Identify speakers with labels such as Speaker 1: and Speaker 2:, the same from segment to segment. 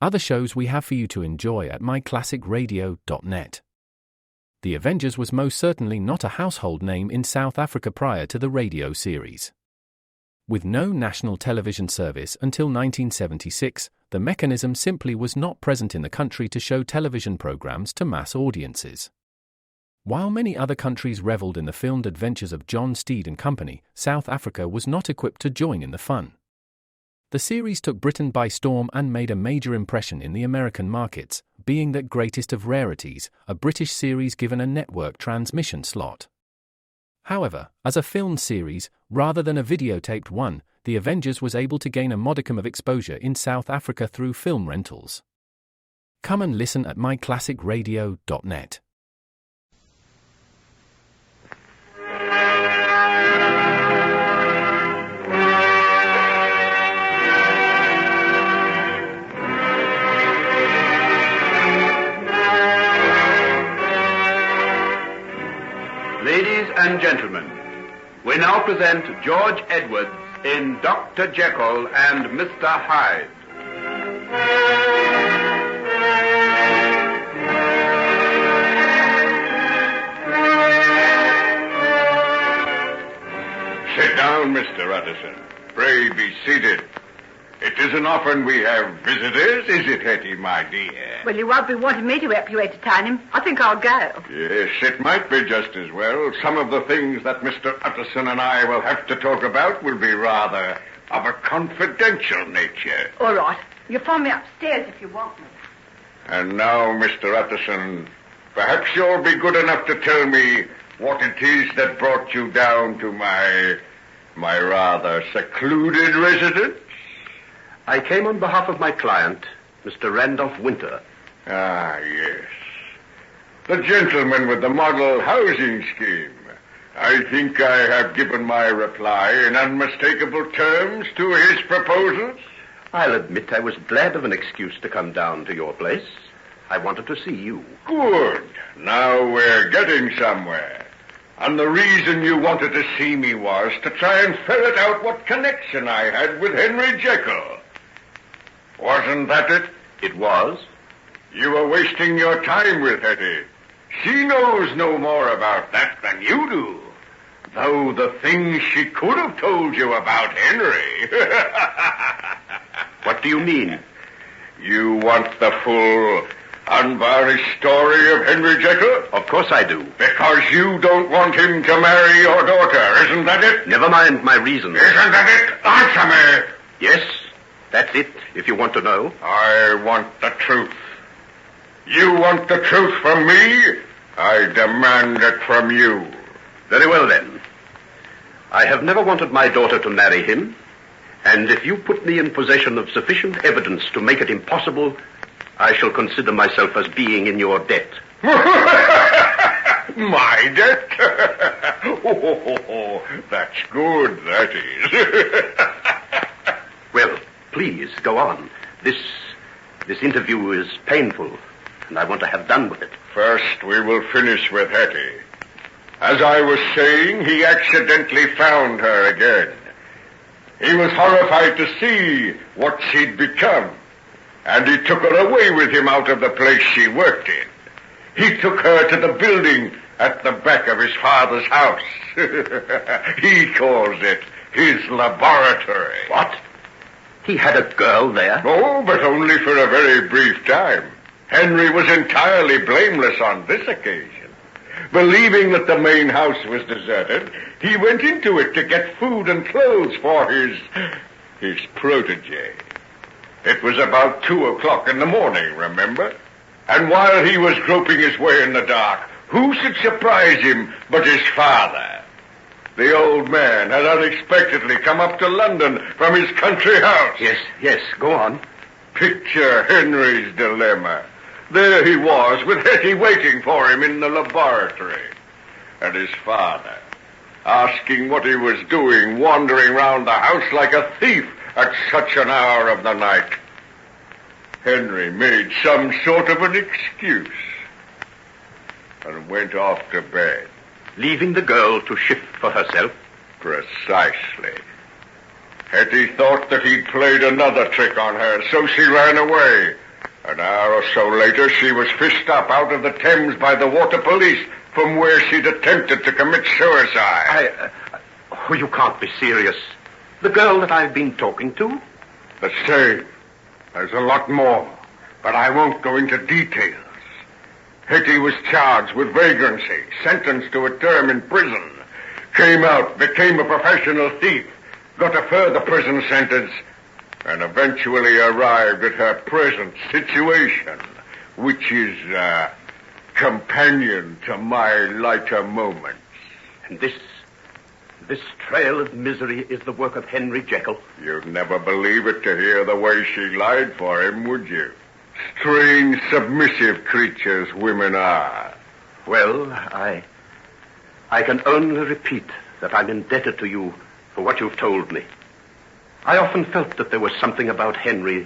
Speaker 1: other shows we have for you to enjoy at myclassicradio.net. The Avengers was most certainly not a household name in South Africa prior to the radio series. With no national television service until 1976, the mechanism simply was not present in the country to show television programs to mass audiences. While many other countries reveled in the filmed adventures of John Steed and company, South Africa was not equipped to join in the fun. The series took Britain by storm and made a major impression in the American markets, being that greatest of rarities, a British series given a network transmission slot. However, as a filmed series, rather than a videotaped one, The Avengers was able to gain a modicum of exposure in South Africa through film rentals. Come and listen at myclassicradio.net.
Speaker 2: Ladies and gentlemen, we now present George Edwards in Dr. Jekyll and Mr. Hyde.
Speaker 3: Sit down, Mr. Utterson. Pray be seated. It isn't often we have visitors, is it, Hetty, my dear?
Speaker 4: Well, you won't be wanting me to help you entertain him. I think I'll go.
Speaker 3: Yes, it might be just as well. Some of the things that Mr. Utterson and I will have to talk about will be rather of a confidential nature.
Speaker 4: All right. You'll find me upstairs if you want me.
Speaker 3: And now, Mr. Utterson, perhaps you'll be good enough to tell me what it is that brought you down to my rather secluded residence?
Speaker 2: I came on behalf of my client, Mr. Randolph Winter.
Speaker 3: Ah, yes. The gentleman with the model housing scheme. I think I have given my reply in unmistakable terms to his proposals.
Speaker 2: I'll admit I was glad of an excuse to come down to your place. I wanted to see you.
Speaker 3: Good. Now we're getting somewhere. And the reason you wanted to see me was to try and ferret out what connection I had with Henry Jekyll. Wasn't that it?
Speaker 2: It was.
Speaker 3: You were wasting your time with Hetty. She knows no more about that than you do. Though the things she could have told you about Henry.
Speaker 2: What do you mean?
Speaker 3: You want the full, unvarnished story of Henry Jekyll?
Speaker 2: Of course I do.
Speaker 3: Because you don't want him to marry your daughter, isn't that it?
Speaker 2: Never mind my reasons.
Speaker 3: Isn't that it? Answer me.
Speaker 2: Yes, that's it, if you want to know.
Speaker 3: I want the truth. You want the truth from me? I demand it from you.
Speaker 2: Very well, then. I have never wanted my daughter to marry him, and if you put me in possession of sufficient evidence to make it impossible, I shall consider myself as being in your debt.
Speaker 3: My debt? Oh, that's good, that is.
Speaker 2: Well, please, go on. This interview is painful, and I want to have done with it.
Speaker 3: First, we will finish with Hetty. As I was saying, he accidentally found her again. He was horrified to see what she'd become, and he took her away with him out of the place she worked in. He took her to the building at the back of his father's house. He calls it his laboratory.
Speaker 2: What? He had a girl there?
Speaker 3: Oh, but only for a very brief time. Henry was entirely blameless on this occasion. Believing that the main house was deserted, he went into it to get food and clothes for his protege. It was about 2:00 in the morning, remember? And while he was groping his way in the dark, who should surprise him but his father? The old man had unexpectedly come up to London from his country house.
Speaker 2: Yes, go on.
Speaker 3: Picture Henry's dilemma. There he was, with Hetty waiting for him in the laboratory. And his father, asking what he was doing, wandering round the house like a thief at such an hour of the night. Henry made some sort of an excuse and went off to bed.
Speaker 2: Leaving the girl to shift for herself?
Speaker 3: Precisely. Hetty thought that he'd played another trick on her, so she ran away. An hour or so later, she was fished up out of the Thames by the water police from where she'd attempted to commit suicide.
Speaker 2: Oh, you can't be serious. The girl that I've been talking to?
Speaker 3: The same. There's a lot more, but I won't go into details. Hetty was charged with vagrancy, sentenced to a term in prison, came out, became a professional thief, got a further prison sentence, and eventually arrived at her present situation, which is companion to my lighter moments.
Speaker 2: And this trail of misery is the work of Henry Jekyll.
Speaker 3: You'd never believe it to hear the way she lied for him, would you? Strange, submissive creatures women are.
Speaker 2: Well, I can only repeat that I'm indebted to you for what you've told me. I often felt that there was something about Henry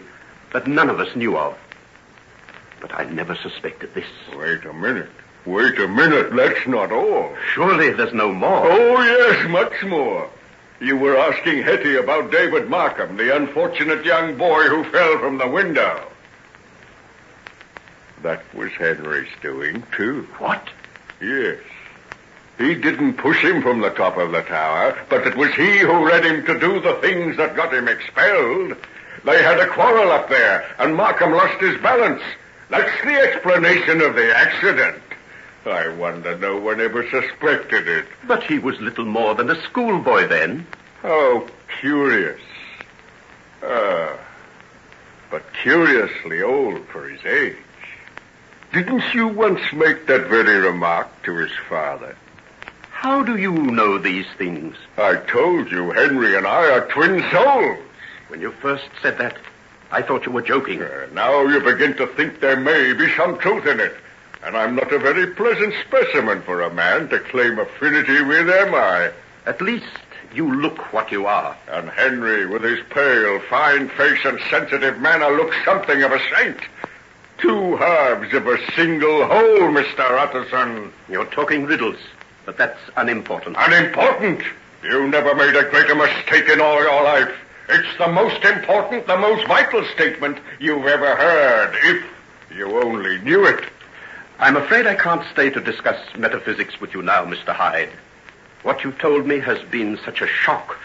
Speaker 2: that none of us knew of. But I never suspected this.
Speaker 3: Wait a minute. That's not all.
Speaker 2: Surely there's no more.
Speaker 3: Oh, yes, much more. You were asking Hetty about David Markham, the unfortunate young boy who fell from the window. That was Henry's doing, too.
Speaker 2: What?
Speaker 3: Yes. He didn't push him from the top of the tower, but it was he who led him to do the things that got him expelled. They had a quarrel up there, and Markham lost his balance. That's the explanation of the accident. I wonder no one ever suspected it.
Speaker 2: But he was little more than a schoolboy then.
Speaker 3: Oh, curious. But curiously old for his age. Didn't you once make that very remark to his father?
Speaker 2: How do you know these things?
Speaker 3: I told you Henry and I are twin souls.
Speaker 2: When you first said that, I thought you were joking.
Speaker 3: Now you begin to think there may be some truth in it. And I'm not a very pleasant specimen for a man to claim affinity with, am I?
Speaker 2: At least you look what you are.
Speaker 3: And Henry, with his pale, fine face and sensitive manner, looks something of a saint. Two halves of a single whole, Mr. Utterson.
Speaker 2: You're talking riddles, but that's unimportant.
Speaker 3: Unimportant? You never made a greater mistake in all your life. It's the most important, the most vital statement you've ever heard, if you only knew it.
Speaker 2: I'm afraid I can't stay to discuss metaphysics with you now, Mr. Hyde. What you've told me has been such a shock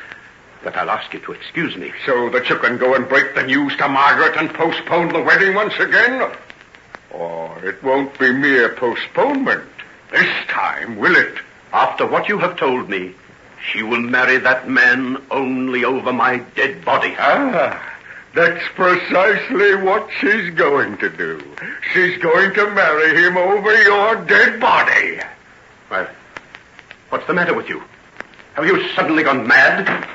Speaker 2: that I'll ask you to excuse me.
Speaker 3: So that you can go and break the news to Margaret and postpone the wedding once again? Or it won't be mere postponement this time, will it?
Speaker 2: After what you have told me, she will marry that man only over my dead body.
Speaker 3: That's precisely what she's going to do. She's going to marry him over your dead body.
Speaker 2: Well, what's the matter with you? Have you suddenly gone mad?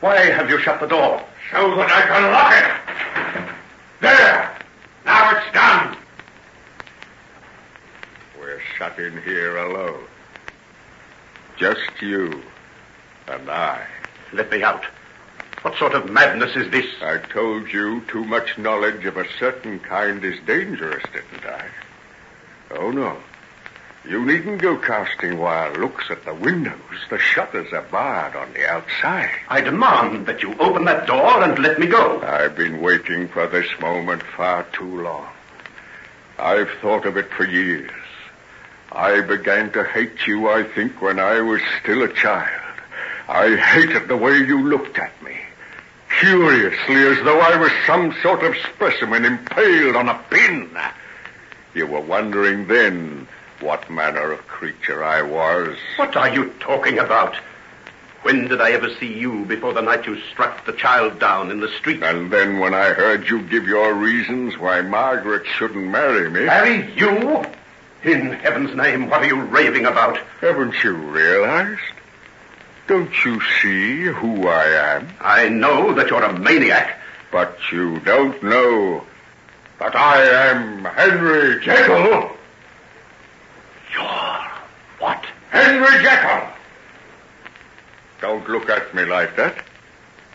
Speaker 2: Why have you shut the door?
Speaker 3: So that I can lock it. There! Now it's done. We're shut in here alone. Just you and I.
Speaker 2: Let me out. What sort of madness is this?
Speaker 3: I told you too much knowledge of a certain kind is dangerous, didn't I? Oh, no. You needn't go casting wild looks at the windows. The shutters are barred on the outside.
Speaker 2: I demand that you open that door and let me go.
Speaker 3: I've been waiting for this moment far too long. I've thought of it for years. I began to hate you, I think, when I was still a child. I hated the way you looked at me. Curiously, as though I was some sort of specimen impaled on a pin. You were wondering then what manner of creature I was.
Speaker 2: What are you talking about? When did I ever see you before the night you struck the child down in the street?
Speaker 3: And then when I heard you give your reasons why Margaret shouldn't marry me...
Speaker 2: Marry you? In heaven's name, what are you raving about?
Speaker 3: Haven't you realized? Don't you see who I am?
Speaker 2: I know that you're a maniac.
Speaker 3: But you don't know that I am Henry Jekyll.
Speaker 2: You're what?
Speaker 3: Henry Jekyll! Don't look at me like that.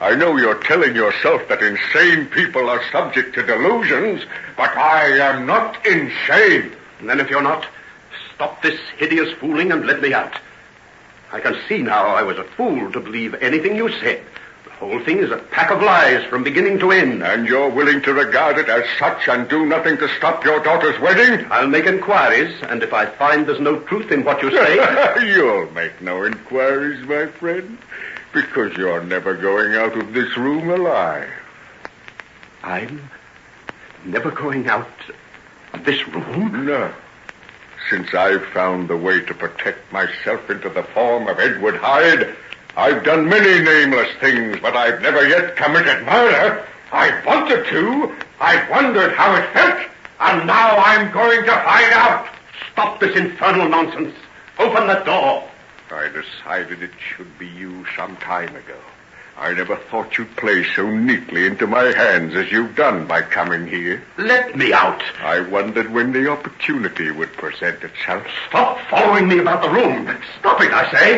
Speaker 3: I know you're telling yourself that insane people are subject to delusions, but I am not insane.
Speaker 2: And then if you're not, stop this hideous fooling and let me out. I can see now I was a fool to believe anything you said. whole thing is a pack of lies from beginning to end.
Speaker 3: And you're willing to regard it as such and do nothing to stop your daughter's wedding?
Speaker 2: I'll make inquiries, and if I find there's no truth in what you say...
Speaker 3: You'll make no inquiries, my friend, because you're never going out of this room alive.
Speaker 2: I'm never going out of this room?
Speaker 3: No. Since I've found the way to protect myself into the form of Edward Hyde, I've done many nameless things, but I've never yet committed murder. I've wanted to. I've wondered how it felt, and now I'm going to find out.
Speaker 2: Stop this infernal nonsense. Open the door.
Speaker 3: I decided it should be you some time ago. I never thought you'd play so neatly into my hands as you've done by coming here.
Speaker 2: Let me out.
Speaker 3: I wondered when the opportunity would present itself.
Speaker 2: Stop following me about the room. Stop it, I say.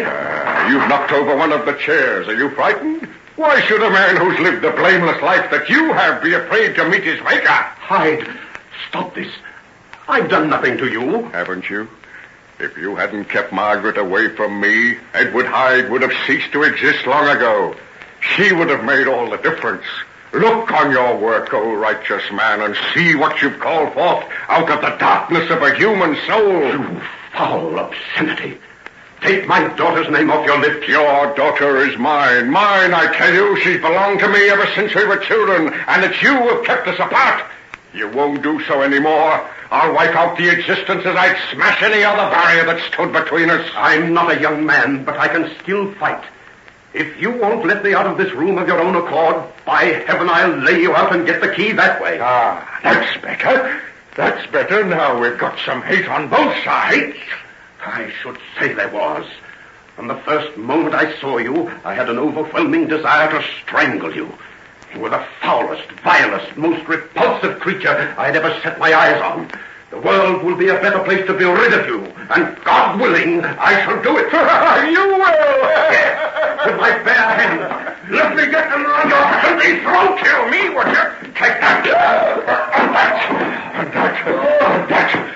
Speaker 3: You've knocked over one of the chairs. Are you frightened? Why should a man who's lived the blameless life that you have be afraid to meet his maker?
Speaker 2: Hyde, stop this. I've done nothing to you.
Speaker 3: Haven't you? If you hadn't kept Margaret away from me, Edward Hyde would have ceased to exist long ago. She would have made all the difference. Look on your work, O righteous man, and see what you've called forth out of the darkness of a human soul.
Speaker 2: You foul obscenity. Take my daughter's name off your lips.
Speaker 3: Your daughter is mine. Mine, I tell you. She's belonged to me ever since we were children, and it's you who have kept us apart. You won't do so anymore. I'll wipe out the existence as I'd smash any other barrier that stood between us.
Speaker 2: I'm not a young man, but I can still fight. If you won't let me out of this room of your own accord, by heaven, I'll lay you out and get the key that way.
Speaker 3: Ah, that's better. That's better. Now we've got some hate on both sides.
Speaker 2: I should say there was. From the first moment I saw you, I had an overwhelming desire to strangle you. You were the foulest, vilest, most repulsive creature I'd ever set my eyes on. The world will be a better place to be rid of you, and God willing, I shall do it.
Speaker 3: You will!
Speaker 2: Yes, with my bare hands. Let me get them around your filthy throat.
Speaker 3: Kill me, would you? Take that! And that!
Speaker 4: What are you doing?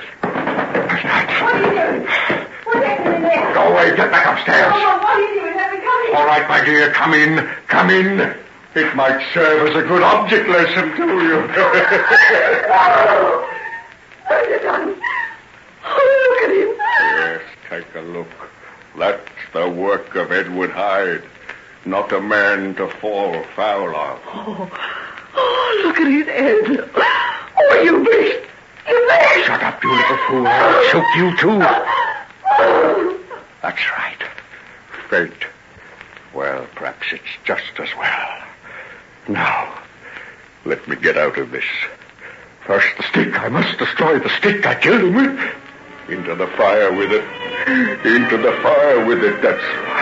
Speaker 4: What's happening there?
Speaker 3: Go away, get back upstairs.
Speaker 4: Oh, what are you doing? Let me come in.
Speaker 3: All right, my dear, come in. Come in. It might serve as a good object lesson to you.
Speaker 4: What have you done? Oh, look at him.
Speaker 3: Yes, take a look. That's the work of Edward Hyde. Not a man to fall foul of.
Speaker 4: Oh, look at his head. Oh, you beast. You beast.
Speaker 3: Shut up, you little fool. I'll choke you, too. That's right. Fate. Well, perhaps it's just as well. Now, let me get out of this. First the stick. I must destroy the stick I killed him with. Into the fire with it. Into the fire with it. That's right.